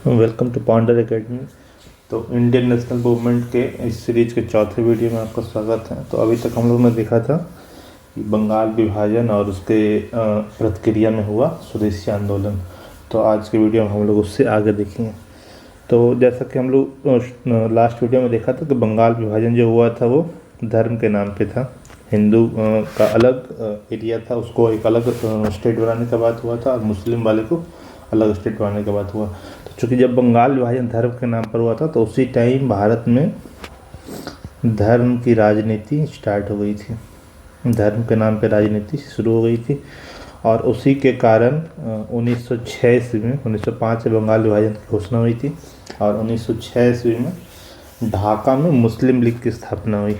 Welcome to Pounder academy. तो Indian national movement के इस सीरीज के चौथे वीडियो में आपका स्वागत है। तो अभी तक हम लोग ने देखा था कि बंगाल विभाजन और उसके प्रतिक्रिया में हुआ स्वदेशी आंदोलन। तो आज के वीडियो में हम लोग उससे आगे देखेंगे। तो जैसा कि हम लोग लास्ट वीडियो में देखा था कि बंगाल विभाजन जो हुआ था वो धर्म के नाम पे था। हिंदू का अलग एरिया था, उसको एक अलग स्टेट बनाने का बात हुआ था, और मुस्लिम वाले को अलग स्टेट बनाने का बात हुआ। तो चूँकि जब बंगाल विभाजन धर्म के नाम पर हुआ था तो उसी टाइम भारत में धर्म की राजनीति स्टार्ट हो गई थी, धर्म के नाम पे राजनीति शुरू हो गई थी। और उसी के कारण 1906 ईस्वी में 1905 से बंगाल विभाजन की घोषणा हुई थी, और 1906 ईस्वी में ढाका में मुस्लिम लीग की स्थापना हुई।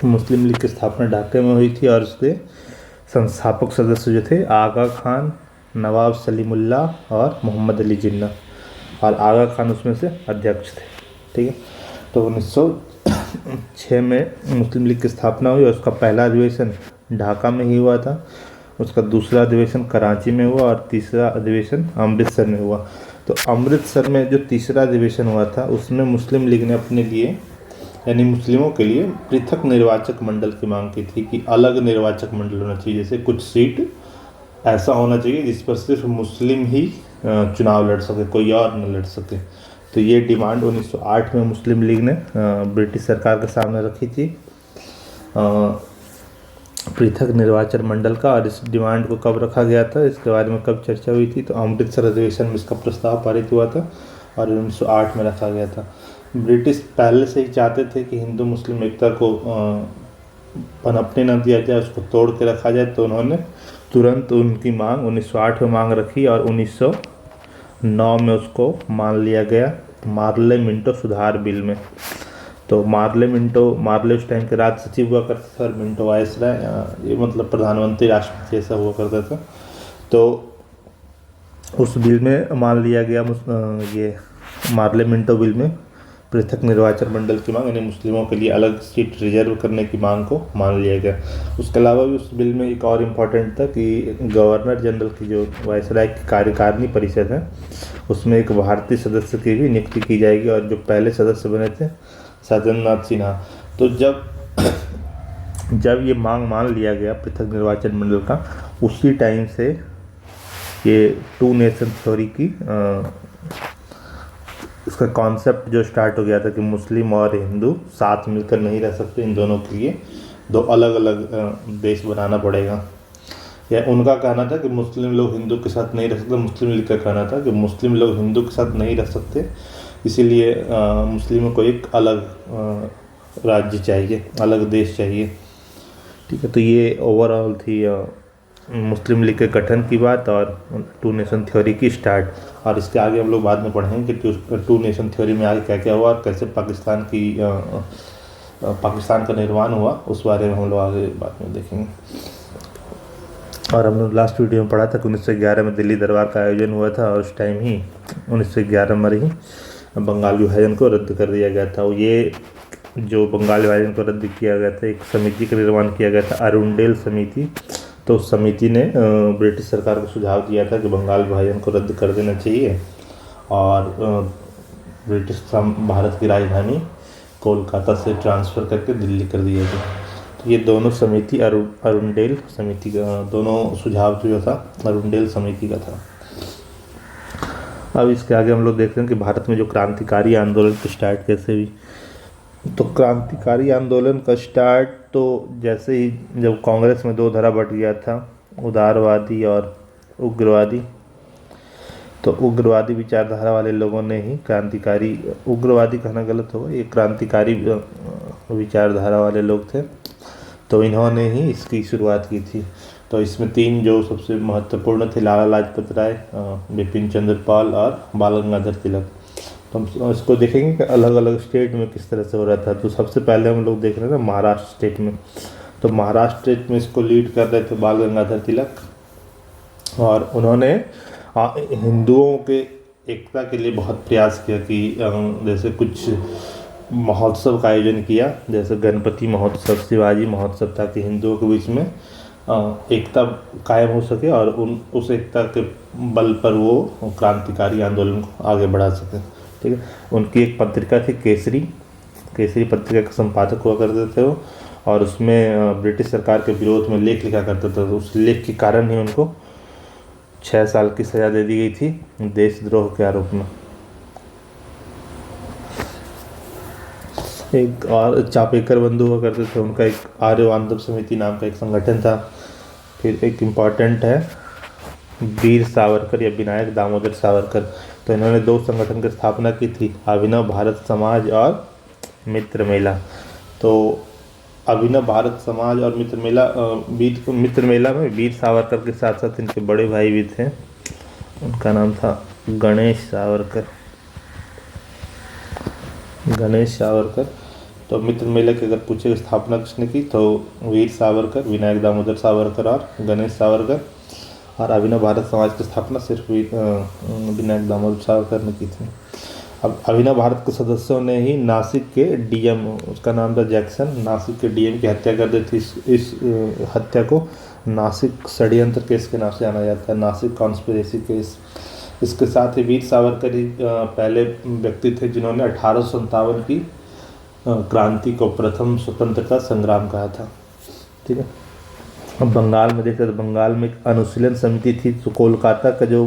मुस्लिम लीग की स्थापना ढाका में हुई थी, और उसके संस्थापक सदस्य जो थे आगा खान, नवाब सलीमुल्लाह और मोहम्मद अली जिन्ना, और आगा खान उसमें से अध्यक्ष थे। ठीक है। तो 1906 में मुस्लिम लीग की स्थापना हुई, और उसका पहला अधिवेशन ढाका में ही हुआ था, उसका दूसरा अधिवेशन कराची में हुआ, और तीसरा अधिवेशन अमृतसर में हुआ। तो अमृतसर में जो तीसरा अधिवेशन हुआ था उसमें मुस्लिम लीग ने अपने लिए यानी मुस्लिमों के लिए पृथक निर्वाचक मंडल की मांग की थी कि अलग निर्वाचक मंडल होना चाहिए। जैसे कुछ सीट ऐसा होना चाहिए जिस पर सिर्फ मुस्लिम ही चुनाव लड़ सके, कोई और न लड़ सके। तो ये डिमांड 1908 में मुस्लिम लीग ने ब्रिटिश सरकार के सामने रखी थी, पृथक निर्वाचन मंडल का। और इस डिमांड को कब रखा गया था, इसके बारे में कब चर्चा हुई थी, तो अमृतसर अधिवेशन में इसका प्रस्ताव पारित हुआ था और 1908 में रखा गया था। ब्रिटिश पहले से ही चाहते थे कि हिंदू मुस्लिम एकता को पनपने न दिया जाए, उसको तोड़ के रखा जाए। तो उन्होंने तुरंत उनकी मांग 1908 में मांग रखी, और 1909 में उसको मान लिया गया मार्ले मिंटो सुधार बिल में। तो मार्ले उस टाइम के राज्य सचिव हुआ करता था, और मिंटो वायसराय, ये मतलब प्रधानमंत्री राष्ट्रपति ऐसा हुआ करता था। तो उस बिल में मान लिया गया ये मार्ले मिंटो बिल में पृथक निर्वाचन मंडल की मांग यानी मुस्लिमों के लिए अलग सीट रिजर्व करने की मांग को मान लिया गया। उसके अलावा भी उस बिल में एक और इम्पॉर्टेंट था कि गवर्नर जनरल की जो वायसराय की कार्यकारिणी परिषद है उसमें एक भारतीय सदस्य की भी नियुक्ति की जाएगी, और जो पहले सदस्य बने थे सत्येंद्रनाथ सिन्हा। तो जब ये मांग मान लिया गया पृथक निर्वाचन मंडल का, उसी टाइम से ये टू नेशन थ्योरी की उसका कॉन्सेप्ट जो स्टार्ट हो गया था कि मुस्लिम और हिंदू साथ मिलकर नहीं रह सकते, इन दोनों के लिए दो अलग अलग देश बनाना पड़ेगा। या उनका कहना था कि मुस्लिम लोग हिंदू के साथ नहीं रह सकते, मुस्लिम लीग का कहना था कि मुस्लिम लोग हिंदू के साथ नहीं रह सकते, इसीलिए मुस्लिमों को एक अलग राज्य चाहिए, अलग देश चाहिए। ठीक है। तो ये ओवरऑल थी मुस्लिम लीग के गठन की बात और टू नेशन थ्योरी की स्टार्ट। और इसके आगे हम लोग बाद में पढ़ेंगे कि टू नेशन थ्योरी में आगे क्या क्या हुआ और कैसे पाकिस्तान का निर्माण हुआ, उस बारे में हम लोग आगे बाद में देखेंगे। और हम लोग लास्ट वीडियो में पढ़ा था कि 1911 में दिल्ली दरबार का आयोजन हुआ था, और उस टाइम ही 1911 में ही बंगाल विभाजन को रद्द कर दिया गया था। ये जो बंगाल विभाजन को रद्द किया गया था, एक समिति का निर्माण किया गया था, अरुंडेल समिति। तो उस समिति ने ब्रिटिश सरकार को सुझाव दिया था कि बंगाल विभाजन को रद्द कर देना चाहिए, और ब्रिटिश भारत की राजधानी कोलकाता से ट्रांसफ़र करके दिल्ली कर दिया गया। तो ये दोनों समिति अरुंडेल समिति का, दोनों सुझाव जो था अरुंडेल समिति का था। अब इसके आगे हम लोग देखते हैं कि भारत में जो क्रांतिकारी आंदोलन की स्टार्ट कैसे हुई। तो क्रांतिकारी आंदोलन का स्टार्ट तो जैसे ही जब कांग्रेस में दो धड़ा बट गया था, उदारवादी और उग्रवादी। तो उग्रवादी विचारधारा वाले लोगों ने ही क्रांतिकारी, उग्रवादी कहना गलत होगा, ये क्रांतिकारी विचारधारा वाले लोग थे, तो इन्होंने ही इसकी शुरुआत की थी। तो इसमें तीन जो सबसे महत्वपूर्ण थे, लाला लाजपत राय, बिपिन चंद्र पाल और बाल गंगाधर तिलक। तो हम इसको देखेंगे कि अलग अलग स्टेट में किस तरह से हो रहा था। तो सबसे पहले हम लोग देख रहे हैं महाराष्ट्र स्टेट में। तो महाराष्ट्र स्टेट में इसको लीड कर रहे थे बाल गंगाधर तिलक, और उन्होंने हिंदुओं के एकता के लिए बहुत प्रयास किया कि जैसे कुछ महोत्सव का आयोजन किया, जैसे गणपति महोत्सव, शिवाजी महोत्सव, ताकि हिंदुओं के बीच में एकता कायम हो सके और उस एकता के बल पर वो क्रांतिकारी आंदोलन को आगे बढ़ा सके। ठीक है। उनकी एक पत्रिका थी केसरी, केसरी पत्रिका के संपादक हुआ करते थे वो, और उसमें ब्रिटिश सरकार के विरोध में लेख लिखा करते थे। उस लेख के कारण ही उनको 6 साल की सज़ा दे दी गई थी देशद्रोह के आरोप में। एक और चापेकर बंधु हुआ करते थे, उनका एक आर्य बांधव समिति नाम का एक संगठन था। फिर एक इम्पॉर्टेंट है वीर सावरकर या विनायक दामोदर सावरकर। तो इन्होंने 2 संगठन की स्थापना की थी, अभिनव भारत समाज और मित्र मेला। तो अभिनव भारत समाज और मित्र मेला में वीर सावरकर के साथ साथ इनके बड़े भाई भी थे, उनका नाम था गणेश सावरकर। तो मित्र मेला की अगर पूछे स्थापना किसने की, तो वीर सावरकर, विनायक दामोदर सावरकर और गणेश सावरकर। और अभिनव भारत समाज की स्थापना सिर्फ विनायक दामोदर सावरकर ने की थी। अब अभिनव भारत के सदस्यों ने ही नासिक के डीएम, उसका नाम था जैक्सन, नासिक के डीएम की हत्या कर दी थी। इस हत्या को नासिक षड्यंत्र केस के नाम से जाना जाता है, नासिक कॉन्स्पिरेसी केस। इसके साथ ही वीर सावरकर ही पहले व्यक्ति थे जिन्होंने 1857 की क्रांति को प्रथम स्वतंत्रता संग्राम कहा था। ठीक है। अब बंगाल में देखते तो बंगाल में एक अनुशीलन समिति थी, तो कोलकाता का जो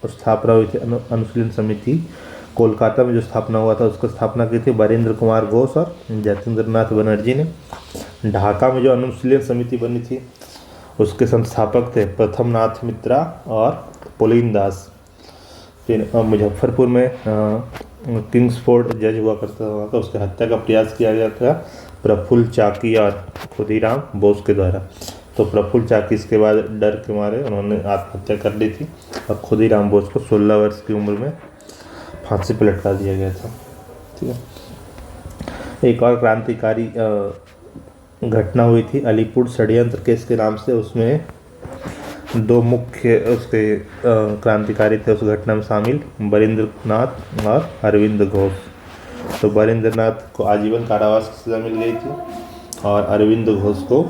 स्थापना हुई थी, अनुशीलन समिति कोलकाता में जो स्थापना हुआ था, उसकी स्थापना की थी वरेंद्र कुमार घोष और जतेंद्र नाथ बनर्जी ने। ढाका में जो अनुशीलन समिति बनी थी, उसके संस्थापक थे प्रथम नाथ मित्रा और पुलिन दास। फिर मुजफ्फरपुर में किंग्सफोर्ड जज हुआ करता था, उसकी हत्या का प्रयास किया गया था प्रफुल्ल चाकी और खुदीराम बोस के द्वारा। तो प्रफुल्ल चाकी इसके बाद डर के मारे उन्होंने आत्महत्या कर ली थी, और खुदीराम बोस को 16 वर्ष की उम्र में फांसी पर लटका दिया गया था। ठीक है। एक और क्रांतिकारी घटना हुई थी अलीपुर षड्यंत्र केस के नाम से। उसमें 2 मुख्य उसके क्रांतिकारी थे उस घटना में शामिल, वरेंद्र नाथ और अरविंद घोष। तो वरेंद्र नाथ को आजीवन कारावास की सज़ा मिल गई थी, और अरविंद घोष को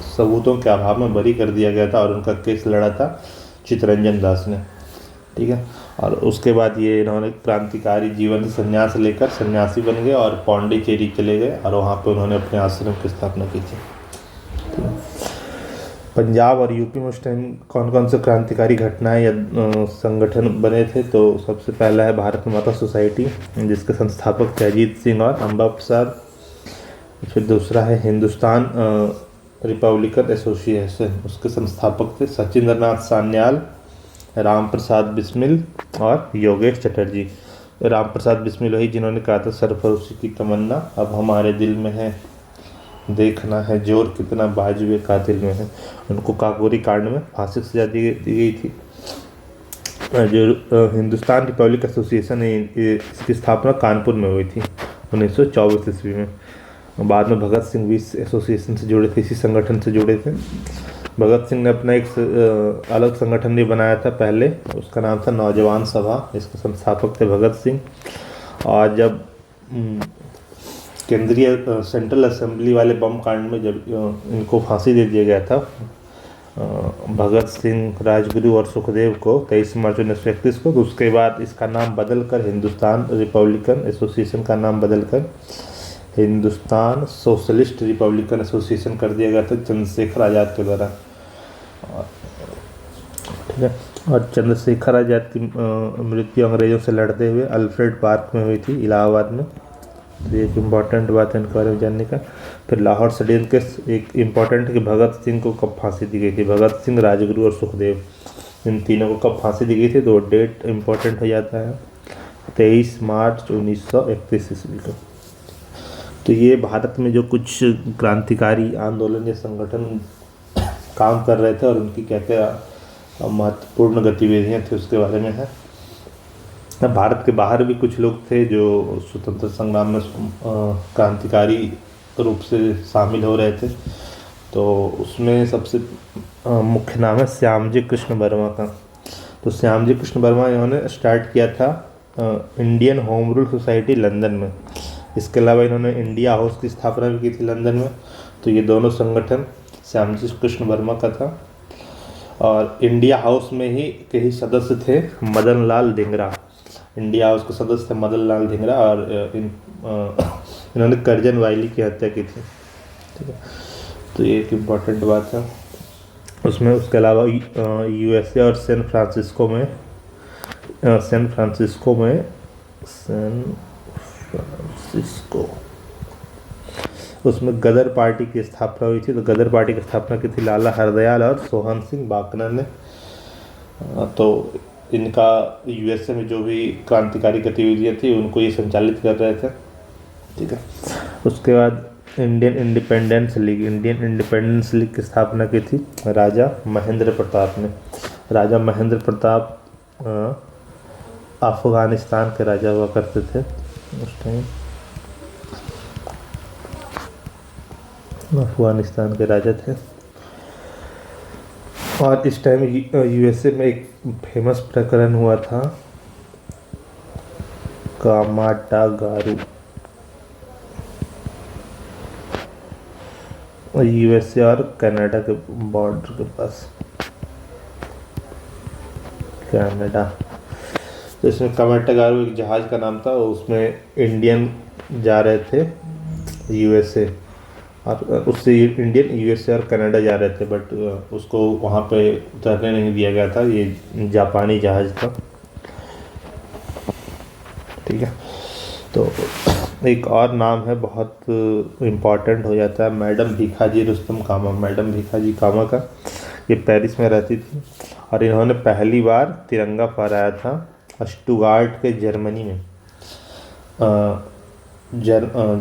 सबूतों के अभाव में बरी कर दिया गया था, और उनका केस लड़ा था चित्तरंजन दास ने। ठीक है। और उसके बाद ये इन्होंने क्रांतिकारी जीवन से संन्यास लेकर सन्यासी बन गए और पौंडीचेरी चले गए, और वहाँ पे उन्होंने अपने आश्रम की स्थापना की थी। पंजाब और यूपी में उस टाइम कौन कौन से क्रांतिकारी घटनाएं या संगठन बने थे, तो सबसे पहला है भारत माता सोसाइटी, जिसके संस्थापक थे अजीत सिंह और अम्बा प्रसाद। फिर दूसरा है हिंदुस्तान रिपब्लिकन एसोसिएशन, उसके संस्थापक थे सचिंद्र नाथ सान्याल, राम प्रसाद बिस्मिल और योगेश चटर्जी। राम प्रसाद बिस्मिल वही जिन्होंने कहा था सरफरोशी की तमन्ना अब हमारे दिल में है, देखना है जोर कितना बाजुए कातिल में है। उनको काकोरी कांड में फांसी की सजा दी गई थी। जो हिंदुस्तान रिपब्लिक एसोसिएशन है, इसकी स्थापना कानपुर में हुई थी 1924 ईस्वी में। बाद में भगत सिंह भी इस एसोसिएशन से जुड़े थे, इसी संगठन से जुड़े थे। भगत सिंह ने अपना एक अलग संगठन भी बनाया था पहले, उसका नाम था नौजवान सभा, इसके संस्थापक थे भगत सिंह। और जब केंद्रीय सेंट्रल असेंबली वाले बम कांड में जब इनको फांसी दे दिया गया था, भगत सिंह, राजगुरु और सुखदेव को 23 मार्च 1931 को, तो उसके बाद इसका नाम बदलकर हिंदुस्तान रिपब्लिकन एसोसिएशन का नाम बदलकर हिंदुस्तान सोशलिस्ट रिपब्लिकन एसोसिएशन कर दिया गया था चंद्रशेखर आज़ाद के द्वारा। ठीक है। और चंद्रशेखर आज़ाद की मृत्यु अंग्रेज़ों से लड़ते हुए अल्फ्रेड पार्क में हुई थी इलाहाबाद में। तो ये एक इम्पॉर्टेंट बात है इनके बारे में जानने का। फिर लाहौर षड्यंत्र के एक इम्पॉर्टेंट है कि भगत सिंह को कब फांसी दी गई थी, भगत सिंह, राजगुरु और सुखदेव, इन तीनों को कब फांसी दी गई थी, तो डेट इम्पॉर्टेंट हो जाता है 23 मार्च 1931 ईस्वी को। तो ये भारत में जो कुछ क्रांतिकारी आंदोलन या संगठन काम कर रहे थे और उनकी क्या क्या महत्वपूर्ण गतिविधियाँ थी उसके बारे में है। भारत के बाहर भी कुछ लोग थे जो स्वतंत्र संग्राम में क्रांतिकारी रूप से शामिल हो रहे थे। तो उसमें सबसे मुख्य नाम है श्यामजी कृष्ण वर्मा का। तो श्यामजी कृष्ण वर्मा इन्होंने स्टार्ट किया था Indian home rule society London में। इसके अलावा इन्होंने इंडिया हाउस की स्थापना भी की थी लंदन में। तो ये दोनों संगठन श्यामजी कृष्ण वर्मा का था। और इंडिया हाउस में ही के ही सदस्य थे मदन लाल धिंगरा। इंडिया हाउस के सदस्य थे मदन लाल धिंगरा, और इन्होंने करजन वायली की हत्या की थी। ठीक है, तो ये एक इम्पॉर्टेंट बात है उसमें। उसके अलावा यूएसए और सैन फ्रांसिस्को उसमें गदर पार्टी की स्थापना हुई थी। तो गदर पार्टी की स्थापना की थी लाला हरदयाल और सोहन सिंह बाकनर ने। तो इनका यूएसए में जो भी क्रांतिकारी गतिविधियाँ थी उनको ये संचालित कर रहे थे। ठीक है, उसके बाद इंडियन इंडिपेंडेंस लीग की स्थापना की थी राजा महेंद्र प्रताप ने। राजा महेंद्र प्रताप अफगानिस्तान के राजा हुआ करते थे उस टाइम। अफगानिस्तान के राजा थे। और इस टाइम यूएसए में एक फेमस प्रकरण हुआ था कामाटागारू। यूएसए और कनाडा के बॉर्डर के पास कनाडा। तो इसमें कामाटागारू एक जहाज़ का नाम था, उसमें इंडियन जा रहे थे यूएसए, और उससे इंडियन यूएसए और कनाडा जा रहे थे, बट उसको वहाँ पे उतरने नहीं दिया गया था। ये जापानी जहाज़ था। ठीक है, तो एक और नाम है बहुत इम्पॉर्टेंट हो जाता है, मैडम भीखाजी रुस्तम कामा। मैडम भीखाजी कामा का, ये पेरिस में रहती थी और इन्होंने पहली बार तिरंगा फहराया था स्टुगार्ट के जर्मनी में।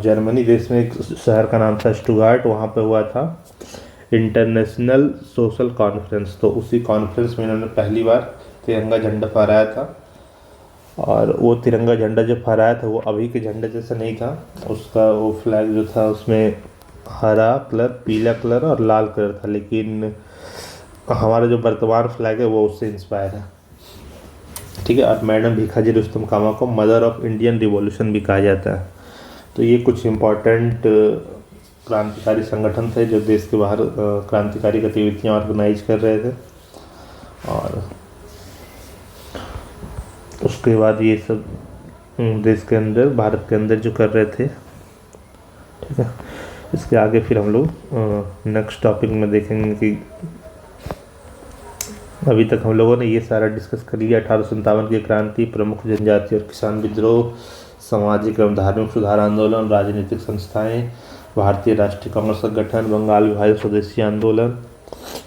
जर्मनी देश में एक शहर का नाम था स्टुगार्ट, वहाँ पे हुआ था इंटरनेशनल सोशल कॉन्फ्रेंस। तो उसी कॉन्फ्रेंस में इन्होंने पहली बार तिरंगा झंडा फहराया था। और वो तिरंगा झंडा जो फहराया था वो अभी के झंडे जैसा नहीं था। उसका वो फ्लैग जो था उसमें हरा कलर, पीला कलर और लाल कलर था, लेकिन हमारा जो वर्तमान फ्लैग है वो उससे इंस्पायर है। ठीक है, और मैडम भीखाजी रुस्तम कामा को मदर ऑफ इंडियन रिवॉल्यूशन भी कहा जाता है। तो ये कुछ इम्पोर्टेंट क्रांतिकारी संगठन थे जो देश के बाहर क्रांतिकारी गतिविधियाँ ऑर्गेनाइज कर रहे थे। और उसके बाद ये सब देश के अंदर, भारत के अंदर जो कर रहे थे। ठीक है, इसके आगे फिर हम लोग नेक्स्ट टॉपिक में देखेंगे कि अभी तक हम लोगों ने ये सारा डिस्कस कर लिया। 1857 की क्रांति, प्रमुख जनजाति और किसान विद्रोह, सामाजिक एवं धार्मिक सुधार आंदोलन, राजनीतिक संस्थाएं, भारतीय राष्ट्रीय कांग्रेस का गठन, बंगाल विभाजन, स्वदेशी आंदोलन,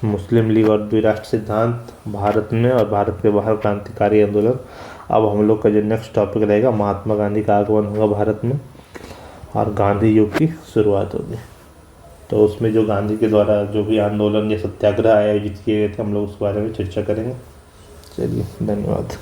मुस्लिम लीग और द्विराष्ट्र सिद्धांत, भारत में और भारत के बाहर क्रांतिकारी आंदोलन। अब हम लोग का जो नेक्स्ट टॉपिक रहेगा, महात्मा गांधी का आगमन होगा भारत में और गांधी युग की शुरुआत होगी। तो उसमें जो गांधी के द्वारा जो भी आंदोलन या सत्याग्रह आयोजित किए गए थे, हम लोग उस बारे में चर्चा करेंगे। चलिए, धन्यवाद।